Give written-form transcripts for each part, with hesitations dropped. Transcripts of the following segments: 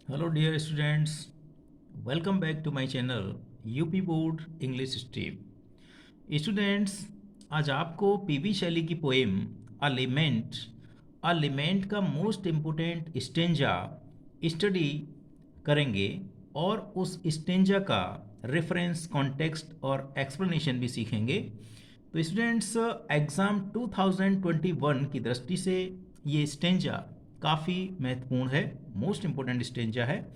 Hello dear students, welcome back to my channel UP board English stream. Students, आज आपको PV शैली की poem अ लिमेंट का मोस्ट इम्पोर्टेंट स्टेंजा स्टडी करेंगे और उस स्टेंजा का रेफरेंस, कॉन्टेक्स्ट और एक्सप्लेनेशन भी सीखेंगे। तो स्टूडेंट्स, एग्ज़ाम 2021 की दृष्टि से ये स्टेंजा काफ़ी महत्वपूर्ण है, मोस्ट इम्पोर्टेंट स्टेंजा है।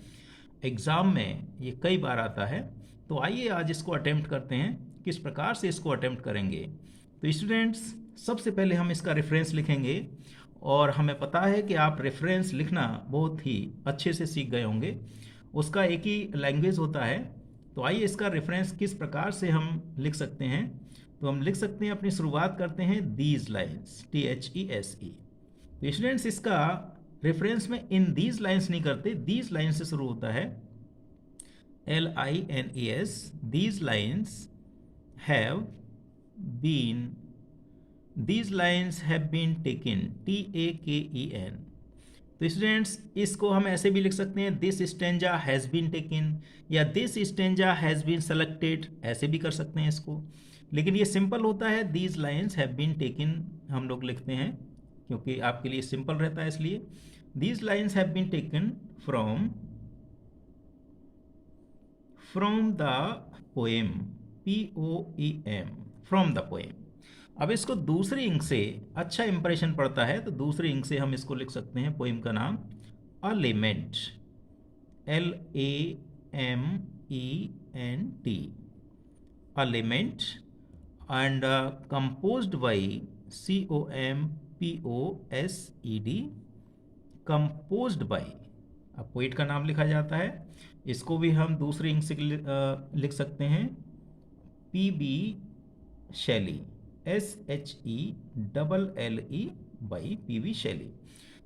एग्ज़ाम में ये कई बार आता है। तो आइए आज इसको अटेम्प्ट करते हैं, किस प्रकार से इसको अटेम्प्ट करेंगे। तो स्टूडेंट्स, सबसे पहले हम इसका रेफरेंस लिखेंगे और हमें पता है कि आप रेफरेंस लिखना बहुत ही अच्छे से सीख गए होंगे। उसका एक ही लैंग्वेज होता है। तो आइए इसका रेफरेंस किस प्रकार से हम लिख सकते हैं। तो हम लिख सकते हैं, अपनी शुरुआत करते हैं दीज लाइन्स, THESE। तो स्टूडेंट्स, इसका रेफरेंस में इन दीज लाइन्स नहीं करते, दीज लाइन्स से शुरू होता है, LINES। These lines have been, these lines have been taken, TAKEN। तो स्टूडेंट्स, इसको हम ऐसे भी लिख सकते हैं, this stanza has been taken, या this stanza has been selected, ऐसे भी कर सकते हैं इसको। लेकिन ये सिंपल होता है, these lines have been taken हम लोग लिखते हैं क्योंकि आपके लिए सिंपल रहता है, इसलिए these lines have been taken from the poem, POEM, from the poem. अब इसको दूसरी इंक से अच्छा इंप्रेशन पड़ता है, तो दूसरी इंक से हम इसको लिख सकते हैं, पोएम का नाम a lament, LAMENT, a lament, and composed by COMPOSED, composed by. अब पोइट का नाम लिखा जाता है, इसको भी हम दूसरी इंक से लिख सकते हैं, PB शैली, SHELLE बाई PB शैली।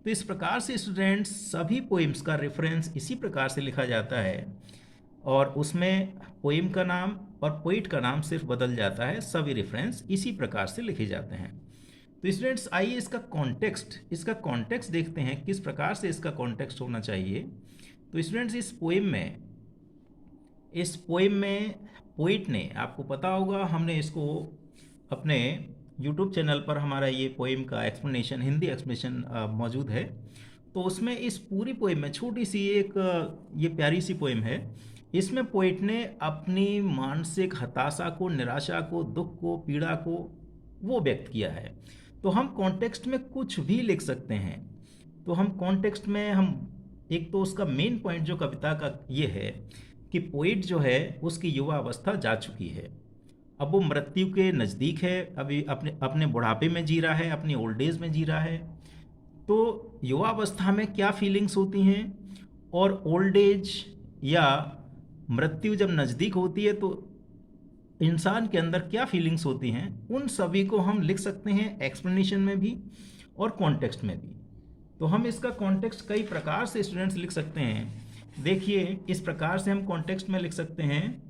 तो इस प्रकार से स्टूडेंट्स, सभी पोइम्स का रेफरेंस इसी प्रकार से लिखा जाता है और उसमें पोइम का नाम और पोइट का नाम सिर्फ बदल जाता है, सभी रेफरेंस इसी प्रकार से लिखे जाते हैं। तो स्टूडेंट्स, आइए इसका कॉन्टेक्स्ट देखते हैं, किस प्रकार से इसका कॉन्टेक्स्ट होना चाहिए। तो स्टूडेंट्स, इस पोएम में पोइट ने, आपको पता होगा, हमने इसको अपने यूट्यूब चैनल पर, हमारा ये पोएम का एक्सप्लेनेशन, हिंदी एक्सप्लेनेशन मौजूद है। तो उसमें इस पूरी पोएम में छोटी सी एक ये प्यारी सी पोएम है, इसमें पोइट ने अपनी मानसिक हताशा को, निराशा को, दुख को, पीड़ा को वो व्यक्त किया है। तो हम कॉन्टेक्स्ट में कुछ भी लिख सकते हैं। तो हम कॉन्टेक्स्ट में हम एक, तो उसका मेन पॉइंट जो कविता का ये है कि पोइट जो है उसकी युवा अवस्था जा चुकी है, अब वो मृत्यु के नज़दीक है, अभी अपने अपने बुढ़ापे में जी रहा है, अपनी ओल्ड एज में जी रहा है। तो युवा अवस्था में क्या फीलिंग्स होती हैं और ओल्ड एज या मृत्यु जब नज़दीक होती है तो इंसान के अंदर क्या फीलिंग्स होती हैं, उन सभी को हम लिख सकते हैं एक्सप्लेनेशन में भी और कॉन्टेक्स्ट में भी। तो हम इसका कॉन्टेक्स्ट कई प्रकार से स्टूडेंट्स लिख सकते हैं। देखिए, इस प्रकार से हम कॉन्टेक्स्ट में लिख सकते हैं।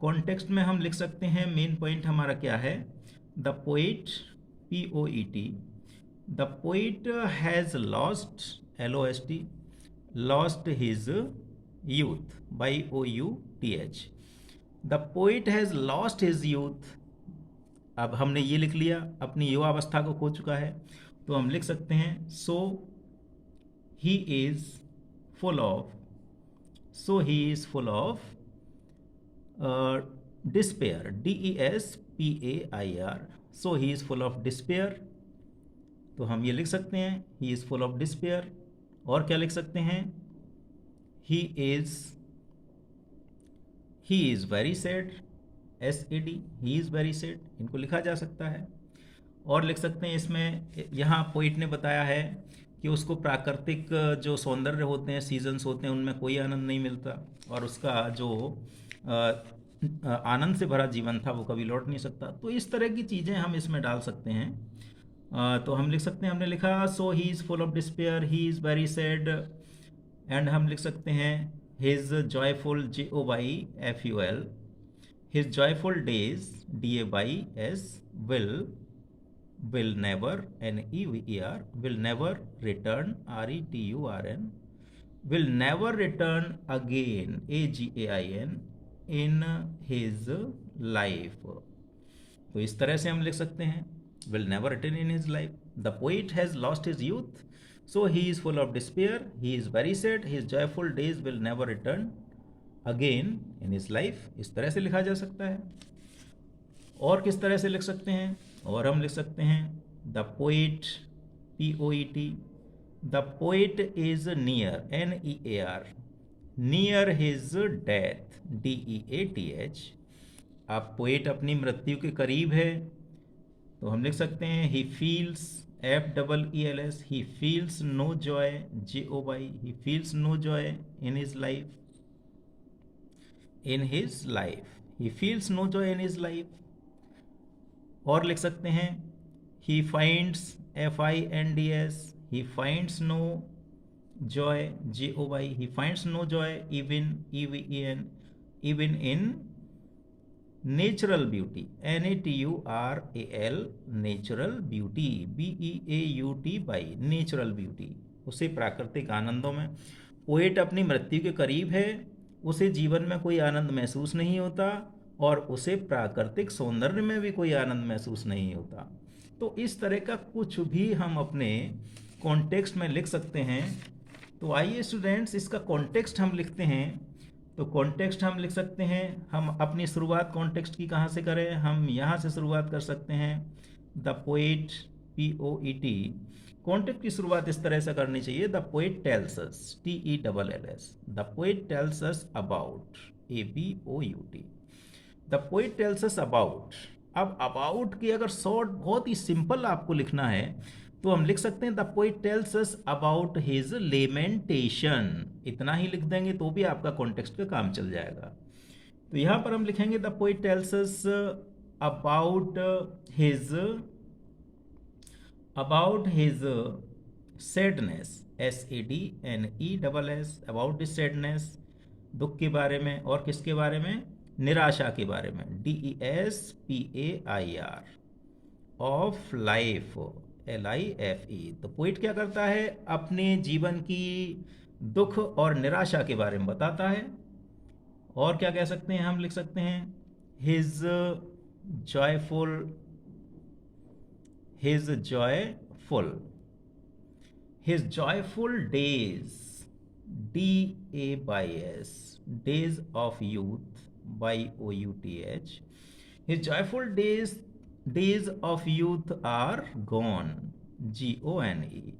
कॉन्टेक्स्ट में हम लिख सकते हैं, मेन पॉइंट हमारा क्या है, the poet, POET, the poet has lost, LOST, lost his youth, YOUTH। The poet has lost his youth. अब हमने ये लिख लिया, अपनी युवा अवस्था को खो चुका है, तो हम लिख सकते हैं, ही is full of despair, DESPAIR, so he is full of despair. तो हम ये लिख सकते हैं, ही इज़ फुल ऑफ डिस्पेयर। और क्या लिख सकते हैं, ही is very sad, SAD, he is very sad, इनको लिखा जा सकता है। और लिख सकते हैं इसमें, यहाँ पोइट ने बताया है कि उसको प्राकृतिक जो सौंदर्य होते हैं, सीजन्स होते हैं, उनमें कोई आनंद नहीं मिलता और उसका जो आनंद से भरा जीवन था वो कभी लौट नहीं सकता। तो इस तरह की चीज़ें हम इसमें डाल सकते हैं। तो हम लिख सकते हैं, हमने लिखा, so he is full of despair, he is very sad, and हम लिख सकते हैं, his joyful, JOYFUL, his joyful days, DAYS, will never, NEVER, will never return, RETURN, will never return again, AGAIN, in his life. तो इस तरह से हम लिख सकते हैं will never return in his life. The poet has lost his youth, so he is full of despair. He is very sad. His joyful days will never return again in his life. इस तरह से लिखा जा सकता है। और किस तरह से लिख सकते हैं? और हम लिख सकते हैं the poet, POET, the poet is near, NEAR, near his death, DEATH। अब पोइट अपनी मृत्यु के करीब है तो हम लिख सकते हैं he feels, FEELS, he feels no joy, JOY, he feels no joy in his life, in his life, he feels no joy in his life. और लिख सकते हैं he finds, FINDS, he finds no joy, JOY, he finds no joy even, EVEN, even in natural beauty, NATURAL, natural beauty, BEAUTY, natural beauty, उसे प्राकृतिक आनंदों में। Poet अपनी मृत्यु के करीब है, उसे जीवन में कोई आनंद महसूस नहीं होता और उसे प्राकृतिक सौंदर्य में भी कोई आनंद महसूस नहीं होता। तो इस तरह का कुछ भी हम अपने कॉन्टेक्स्ट में लिख सकते हैं। तो आइए स्टूडेंट्स, इसका कॉन्टेक्स्ट हम लिखते हैं। तो कॉन्टेक्स्ट हम लिख सकते हैं, हम अपनी शुरुआत कॉन्टेक्स्ट की कहाँ से करें? हम यहाँ से शुरुआत कर सकते हैं, द पोएट, POET। कॉन्टेक्स्ट की शुरुआत इस तरह से करनी चाहिए, the poet tells us, TELLS, the poet tells us about, ABOUT, the poet tells us about. अब अबाउट की अगर शॉर्ट बहुत ही सिंपल आपको लिखना है तो हम लिख सकते हैं the poet tells us about his lamentation. इतना ही लिख देंगे तो भी आपका कॉन्टेक्स्ट का काम चल जाएगा। तो यहाँ पर हम लिखेंगे the poet tells us about his sadness, SADNESS, about this sadness, दुख के बारे में। और किसके बारे में? निराशा के बारे में, DESPAIR, ऑफ लाइफ, LIFE। तो पोइट क्या करता है? अपने जीवन की दुख और निराशा के बारे में बताता है। और क्या कह सकते हैं? हम लिख सकते हैं his joyful, his joyful days, DAYS, days of youth, YOUTH, his joyful days of youth are gone, GONE।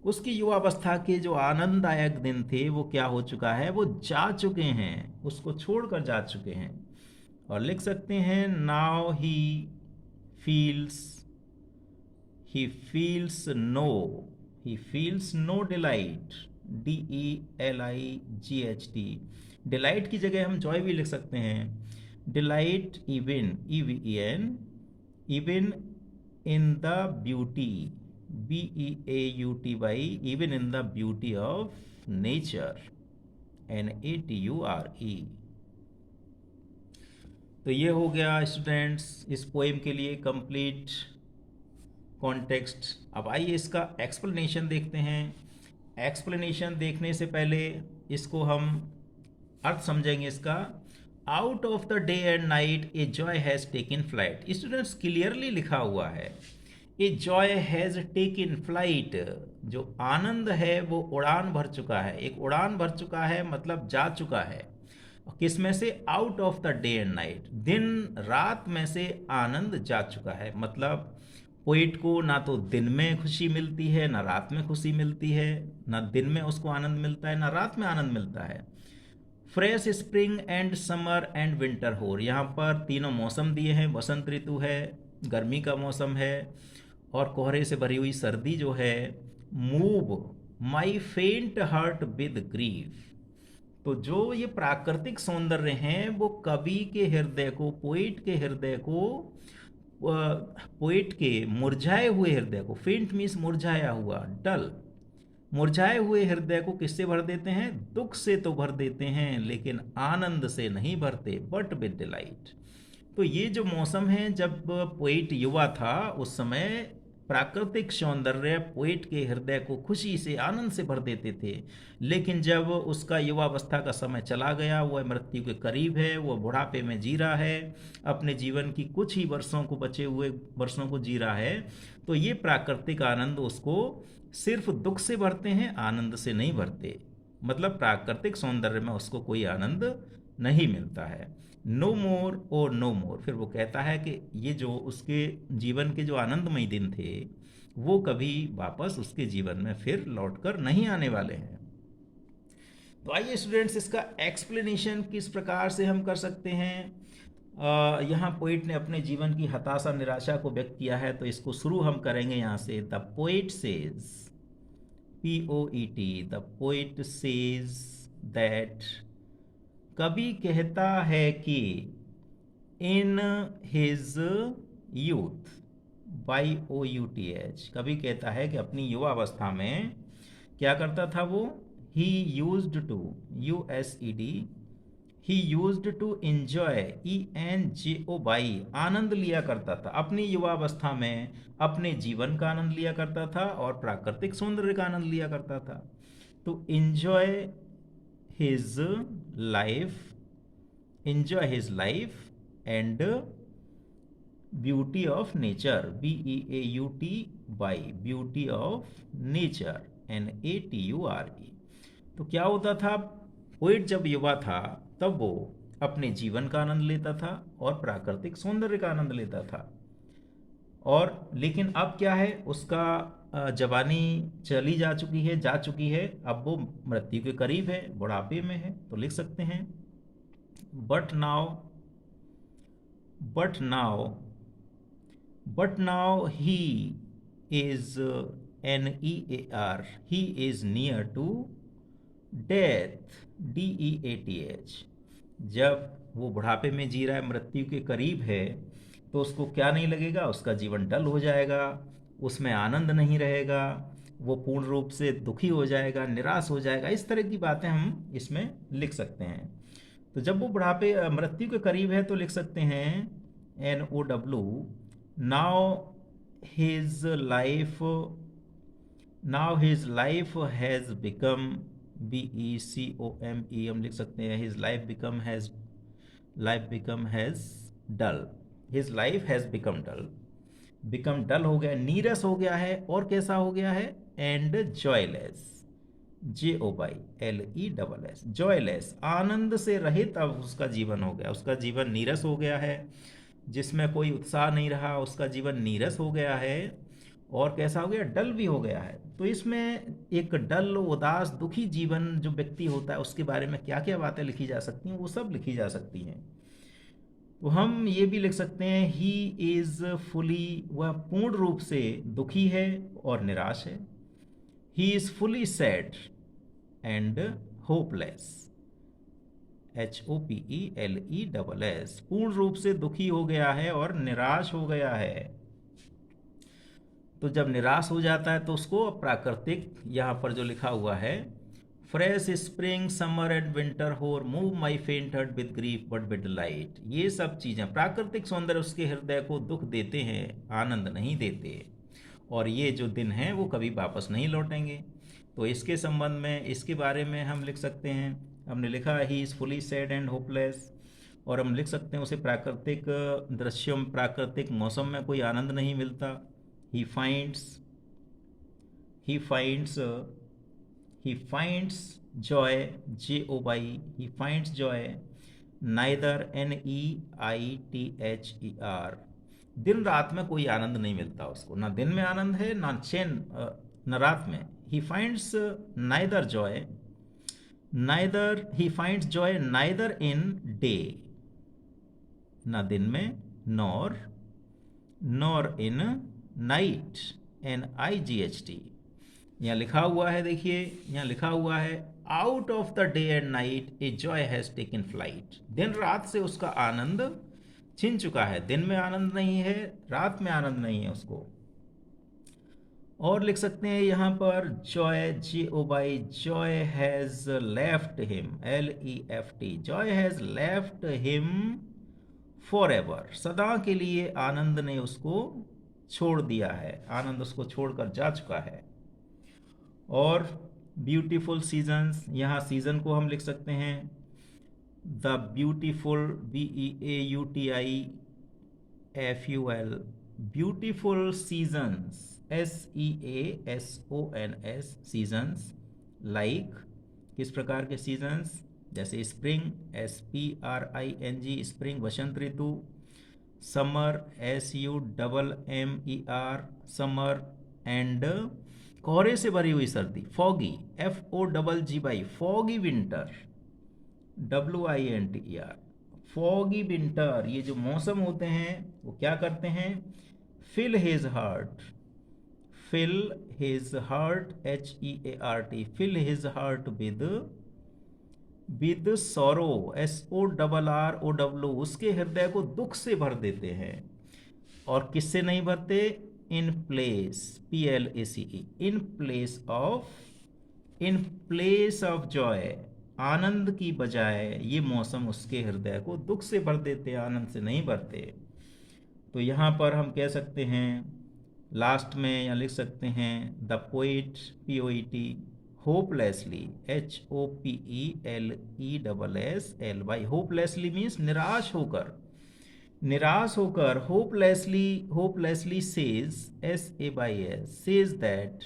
उसकी युवावस्था के जो आनंददायक दिन थे वो क्या हो चुका है? वो जा चुके हैं, उसको छोड़कर जा चुके हैं। और लिख सकते हैं now he feels no delight, DELIGHT। Delight की जगह हम जॉय भी लिख सकते हैं, delight even, EVEN, even in the beauty, BEAUTY, even in the beauty of nature, NATURE। तो ये हो गया स्टूडेंट्स इस पोएम के लिए कंप्लीट कॉन्टेक्स्ट। अब आइए इसका एक्सप्लेनेशन देखते हैं। एक्सप्लेनेशन देखने से पहले इसको हम अर्थ समझेंगे इसका। Out of the day and night a joy has taken flight. Students clearly लिखा हुआ है a joy has taken flight. जो आनंद है वो उड़ान भर चुका है। एक उड़ान भर चुका है मतलब जा चुका है। किस में से? Out of the day and night, दिन रात में से आनंद जा चुका है। मतलब पोइट को ना तो दिन में खुशी मिलती है ना रात में खुशी मिलती है, ना दिन में उसको आनंद मिलता है ना रात में आनंद मिलता है। Fresh spring and summer and winter हो, यहाँ पर तीनों मौसम दिए हैं। वसंत ऋतु है, गर्मी का मौसम है और कोहरे से भरी हुई सर्दी जो है। मूव माई फेंट हार्ट विद ग्रीफ। तो जो ये प्राकृतिक सौंदर्य हैं वो कवि के हृदय को, पोइट के हृदय को, पोइट के मुरझाए हुए हृदय को, फेंट मीन्स मुरझाया हुआ, डल, मुरझाए हुए हृदय को किससे भर देते हैं? दुख से तो भर देते हैं लेकिन आनंद से नहीं भरते, बट विद डिलाइट। तो ये जो मौसम है, जब पोइट युवा था उस समय प्राकृतिक सौंदर्य पोएट के हृदय को खुशी से आनंद से भर देते थे। लेकिन जब उसका युवावस्था का समय चला गया, वह मृत्यु के करीब है, वह बुढ़ापे में जी रहा है, अपने जीवन की कुछ ही वर्षों को, बचे हुए वर्षों को जी रहा है, तो ये प्राकृतिक आनंद उसको सिर्फ दुख से भरते हैं, आनंद से नहीं भरते। मतलब प्राकृतिक सौंदर्य में उसको कोई आनंद नहीं मिलता है। नो मोर और नो मोर। फिर वो कहता है कि ये जो उसके जीवन के जो आनंदमय दिन थे वो कभी वापस उसके जीवन में फिर लौटकर नहीं आने वाले हैं। तो आइए स्टूडेंट्स, इसका एक्सप्लेनेशन किस प्रकार से हम कर सकते हैं। यहाँ पोइट ने अपने जीवन की हताशा निराशा को व्यक्त किया है, तो इसको शुरू हम करेंगे यहाँ से। The poet says, POET, the poet says that, कवि कहता है कि इन हिज यूथ, YOUTH, कवि कहता है कि अपनी युवावस्था में क्या करता था वो, he used to, USED, he used to enjoy, ENJOY, आनंद लिया करता था। अपनी युवावस्था में अपने जीवन का आनंद लिया करता था और प्राकृतिक सौंदर्य का आनंद लिया करता था। तो enjoy his life, enjoy his life and beauty of nature, BEAUTY, beauty of nature, NATURE। तो क्या होता था, पोइट जब युवा था तब वो अपने जीवन का आनंद लेता था और प्राकृतिक सौंदर्य का आनंद लेता था। और लेकिन अब क्या है, उसका जवानी चली जा चुकी है, अब वो मृत्यु के करीब है, बुढ़ापे में है। तो लिख सकते हैं but now he is NEAR, he is near to death, DEATH। जब वो बुढ़ापे में जी रहा है, मृत्यु के करीब है, तो उसको क्या नहीं लगेगा, उसका जीवन डल हो जाएगा, उसमें आनंद नहीं रहेगा, वो पूर्ण रूप से दुखी हो जाएगा, निराश हो जाएगा। इस तरह की बातें हम इसमें लिख सकते हैं। तो जब वो बुढ़ापे मृत्यु के करीब है तो लिख सकते हैं NOW, now his life has become, BECOME हम लिख सकते हैं, हिज लाइफ बिकम डल, बिकम डल हो गया, नीरस हो गया है, और कैसा हो गया है, एंड जॉयलेस, JOYLESS, जॉयलेस, आनंद से रहित अब उसका जीवन हो गया, उसका जीवन नीरस हो गया है, जिसमें कोई उत्साह नहीं रहा, उसका जीवन नीरस हो गया है। और कैसा हो गया, डल भी हो गया है। तो इसमें एक डल, उदास, दुखी जीवन जो व्यक्ति होता है उसके बारे में क्या क्या बातें लिखी जा सकती हैं, वो सब लिखी जा सकती हैं। तो हम ये भी लिख सकते हैं ही इज फुली, वह पूर्ण रूप से दुखी है और निराश है। He is fully sad and hopeless, HOPELESS, पूर्ण रूप से दुखी हो गया है और निराश हो गया है। तो जब निराश हो जाता है तो उसको प्राकृतिक, यहाँ पर जो लिखा हुआ है, fresh spring summer and winter होर मूव माई फेंट heart with grief but with light, ये सब चीज़ें, प्राकृतिक सौंदर्य उसके हृदय को दुख देते हैं, आनंद नहीं देते, और ये जो दिन हैं वो कभी वापस नहीं लौटेंगे। तो इसके संबंध में, इसके बारे में हम लिख सकते हैं, हमने लिखा he is fully sad and hopeless, और हम लिख सकते हैं उसे प्राकृतिक दृश्यों, प्राकृतिक मौसम में कोई आनंद नहीं मिलता। he finds joy, JOY, he finds joy neither, NEITHER, दिन रात में कोई आनंद नहीं मिलता उसको, ना दिन में आनंद है, ना चैन, न रात में। he finds neither in day, ना दिन में, nor in नाइट, NIGHT। यहाँ लिखा हुआ है, देखिए यहाँ लिखा हुआ है out of the day and night a joy has taken flight, दिन रात से उसका आनंद छिन चुका है, दिन में आनंद नहीं है, रात में आनंद नहीं है उसको। और लिख सकते हैं यहाँ पर Joy, JOY, Joy has left him, LEFT, Joy has left him for ever, सदा के लिए आनंद ने उसको छोड़ दिया है, आनंद उसको छोड़कर जा चुका है। और ब्यूटीफुल सीजन्स, यहाँ सीजन को हम लिख सकते हैं the beautiful, BEAUTIFUL, beautiful seasons, SEASONS, seasons, like किस प्रकार के सीजन्स, जैसे स्प्रिंग, SPRING, स्प्रिंग वसंत ऋतु, समर, SUMMER, समर, एंड कोहरे से भरी हुई सर्दी, foggy, FOGGY, foggy winter, WINTER, foggy winter. ये जो मौसम होते हैं वो क्या करते हैं, fill his heart, fill his heart, HEART, fill his heart with sorrow, SORROW, उसके हृदय को दुख से भर देते हैं। और किससे नहीं भरते, in place, PLACE, in place of joy, आनंद की बजाय ये मौसम उसके हृदय को दुख से भर देते, आनंद से नहीं भरते। तो यहाँ पर हम कह सकते हैं लास्ट में या लिख सकते हैं the poet, POET, hopelessly, HOPELESSLY, hopelessly means निराश होकर, निराश होकर, hopelessly says, SAYS, says that,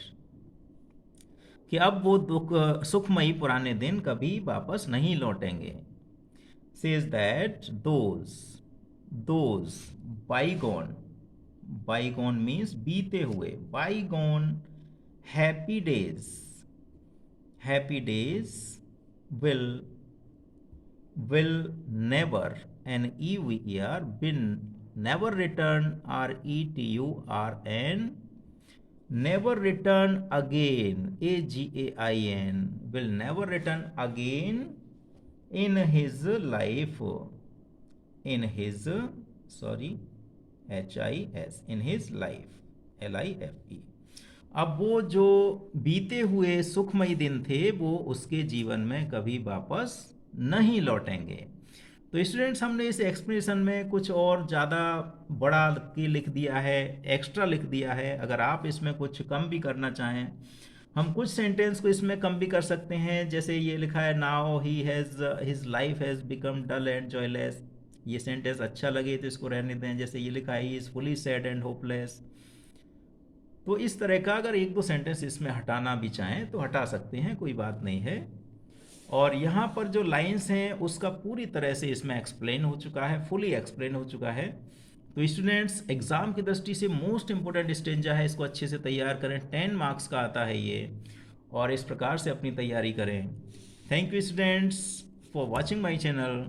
कि अब वो दुख सुखमयी पुराने दिन कभी वापस नहीं लौटेंगे। Says that those bygone, bygone means बीते हुए, bygone happy days will never, NEVER, will never return, RETURN, never return again, AGAIN, will never return again in his life, in his, sorry, HIS, in his life, LIFE। अब वो जो बीते हुए सुखमयी दिन थे वो उसके जीवन में कभी वापस नहीं लौटेंगे। तो स्टूडेंट्स, हमने इस एक्सप्रेशन में कुछ और ज़्यादा बड़ा के लिख दिया है, एक्स्ट्रा लिख दिया है। अगर आप इसमें कुछ कम भी करना चाहें, हम कुछ सेंटेंस को इसमें कम भी कर सकते हैं। जैसे ये लिखा है now his life has become dull and joyless, ये सेंटेंस अच्छा लगे तो इसको रहने दें। जैसे ये लिखा है he is fully sad and hopeless. तो इस तरह का अगर एक दो सेंटेंस इसमें हटाना भी चाहें तो हटा सकते हैं, कोई बात नहीं है। और यहाँ पर जो लाइंस हैं उसका पूरी तरह से इसमें एक्सप्लेन हो चुका है, फुली एक्सप्लेन हो चुका है। तो स्टूडेंट्स, एग्ज़ाम की दृष्टि से मोस्ट इंपॉर्टेंट स्टेंजा है, इसको अच्छे से तैयार करें। 10 मार्क्स का आता है ये, और इस प्रकार से अपनी तैयारी करें। Thank you students for watching my channel.